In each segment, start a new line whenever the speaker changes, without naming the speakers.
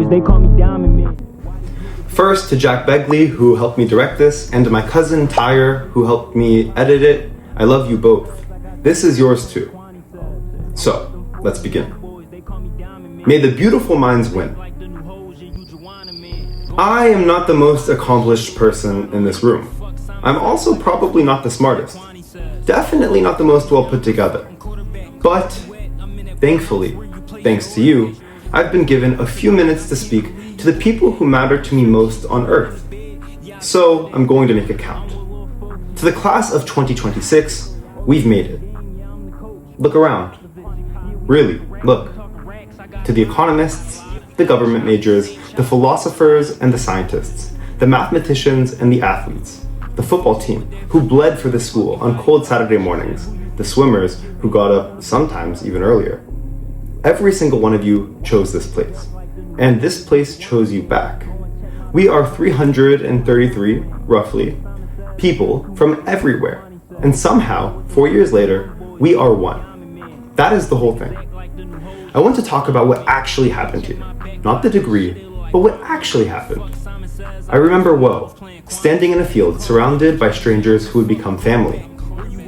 Boys, they call me Diamond Man.
First to Jack Begley, who helped me direct this, and to my cousin Tyre, who helped me edit it. I love you both. This is yours too. So, let's begin. May the beautiful minds win. I am not the most accomplished person in this room. I'm also probably not the smartest. Definitely not the most well put together. But, thankfully, thanks to you, I've been given a few minutes to speak to the people who matter to me most on Earth. So, I'm going to make it count. To the class of 2026, we've made it. Look around. Really, look. To the economists, the government majors, the philosophers and the scientists, the mathematicians and the athletes, the football team who bled for the school on cold Saturday mornings, the swimmers who got up sometimes even earlier. Every single one of you chose this place, and this place chose you back. We are 333, roughly, people from everywhere, and somehow, 4 years later, we are one. That is the whole thing. I want to talk about what actually happened here. Not the degree, but what actually happened. I remember well, standing in a field surrounded by strangers who would become family.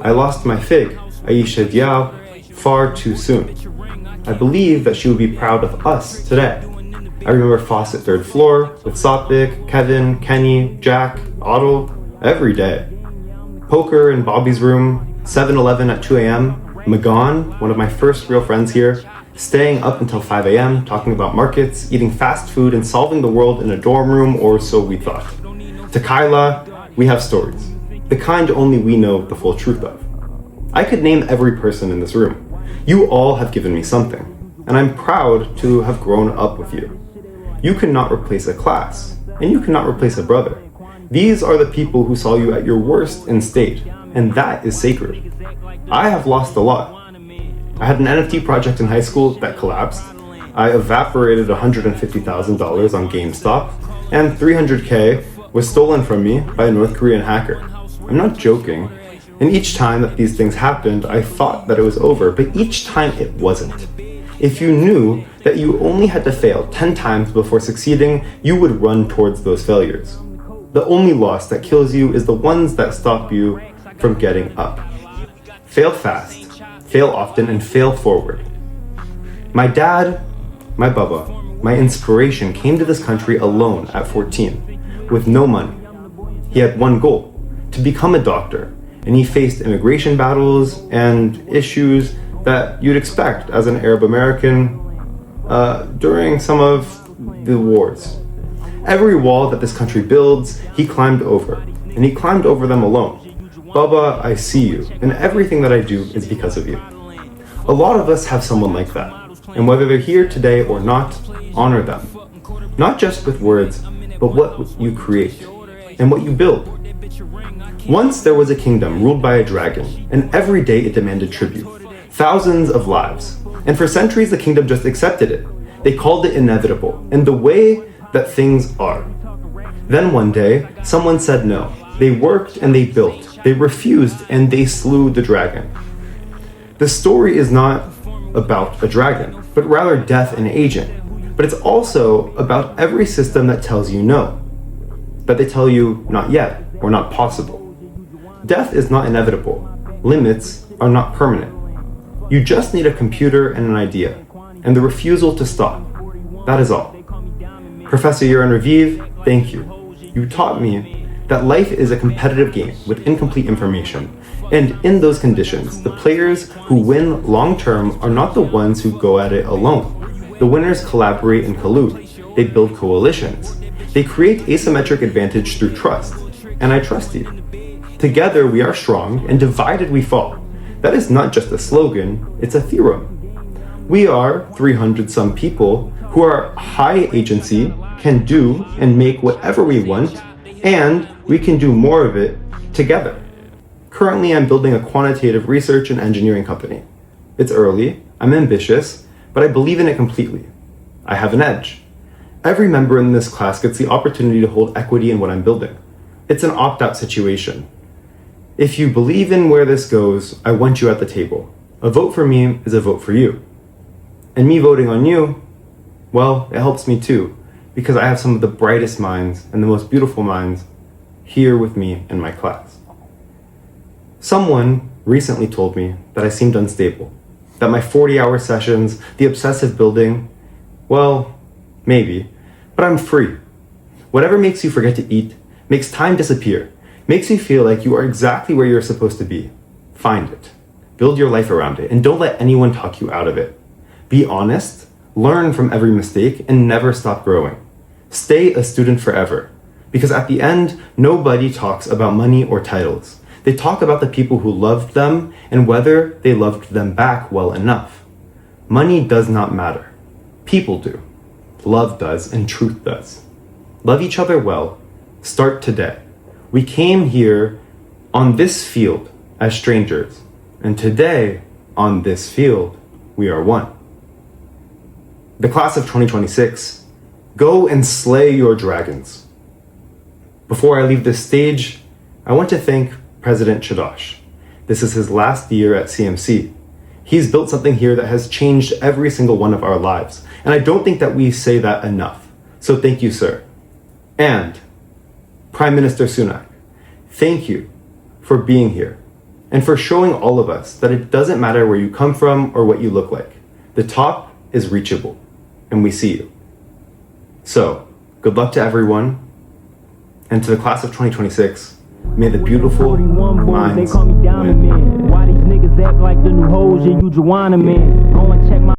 I lost my fig, Aisha Diao, far too soon. I believe that she would be proud of us today. I remember Fawcett third floor with Sopik, Kevin, Kenny, Jack, Otto, every day. Poker in Bobby's room, 7-Eleven at 2 a.m., Magan, one of my first real friends here, staying up until 5 a.m., talking about markets, eating fast food, and solving the world in a dorm room, or so we thought. To Kyla, we have stories, the kind only we know the full truth of. I could name every person in this room. You all have given me something, and I'm proud to have grown up with you. You cannot replace a class, and you cannot replace a brother. These are the people who saw you at your worst and stayed, and that is sacred. I have lost a lot. I had an NFT project in high school that collapsed. I evaporated $150,000 on GameStop, and $300K was stolen from me by a North Korean hacker. I'm not joking. And each time that these things happened, I thought that it was over, but each time it wasn't. If you knew that you only had to fail 10 times before succeeding, you would run towards those failures. The only loss that kills you is the ones that stop you from getting up. Fail fast, fail often, and fail forward. My dad, my Bubba, my inspiration came to this country alone at 14, with no money. He had one goal, to become a doctor, and he faced immigration battles and issues that you'd expect as an Arab American during some of the wars. Every wall that this country builds, he climbed over, and he climbed over them alone. Bubba, I see you, and everything that I do is because of you. A lot of us have someone like that, and whether they're here today or not, honor them. Not just with words, but what you create, and what you build. Once there was a kingdom ruled by a dragon, and every day it demanded tribute. Thousands of lives. And for centuries the kingdom just accepted it. They called it inevitable, and the way that things are. Then one day, someone said no. They worked and they built. They refused and they slew the dragon. The story is not about a dragon, but rather death and aging. But it's also about every system that tells you no. That they tell you not yet, or not possible. Death is not inevitable. Limits are not permanent. You just need a computer and an idea, and the refusal to stop. That is all. Professor Yaron Raviv, thank you. You taught me that life is a competitive game with incomplete information, and in those conditions, the players who win long-term are not the ones who go at it alone. The winners collaborate and collude. They build coalitions. They create asymmetric advantage through trust, and I trust you. Together we are strong, and divided we fall. That is not just a slogan, it's a theorem. We are 300 some people who are high agency, can do and make whatever we want, and we can do more of it together. Currently, I'm building a quantitative research and engineering company. It's early, I'm ambitious, but I believe in it completely. I have an edge. Every member in this class gets the opportunity to hold equity in what I'm building. It's an opt-out situation. If you believe in where this goes, I want you at the table. A vote for me is a vote for you. And me voting on you, well, it helps me too. because I have some of the brightest minds and the most beautiful minds here with me in my class. Someone recently told me that I seemed unstable, that my 40-hour sessions, the obsessive building, well, maybe, but I'm free. Whatever makes you forget to eat, makes time disappear, makes you feel like you are exactly where you're supposed to be. Find it. Build your life around it, and don't let anyone talk you out of it. Be honest, learn from every mistake, and never stop growing. Stay a student forever, because at the end, nobody talks about money or titles. They talk about the people who loved them and whether they loved them back well enough. Money does not matter. People do. Love does, and truth does. Love each other well. Start today. We came here on this field as strangers, and today, on this field, we are one. The class of 2026, go and slay your dragons. Before I leave this stage, I want to thank President Chadosh. This is his last year at CMC. He's built something here that has changed every single one of our lives, and I don't think that we say that enough. So thank you, sir. And Prime Minister Sunak, thank you for being here and for showing all of us that it doesn't matter where you come from or what you look like. The top is reachable, and we see you. So, good luck to everyone, and to the class of 2026, may the beautiful minds win.
Why these niggas act like the new hoes, yeah, you Joanna, man. Going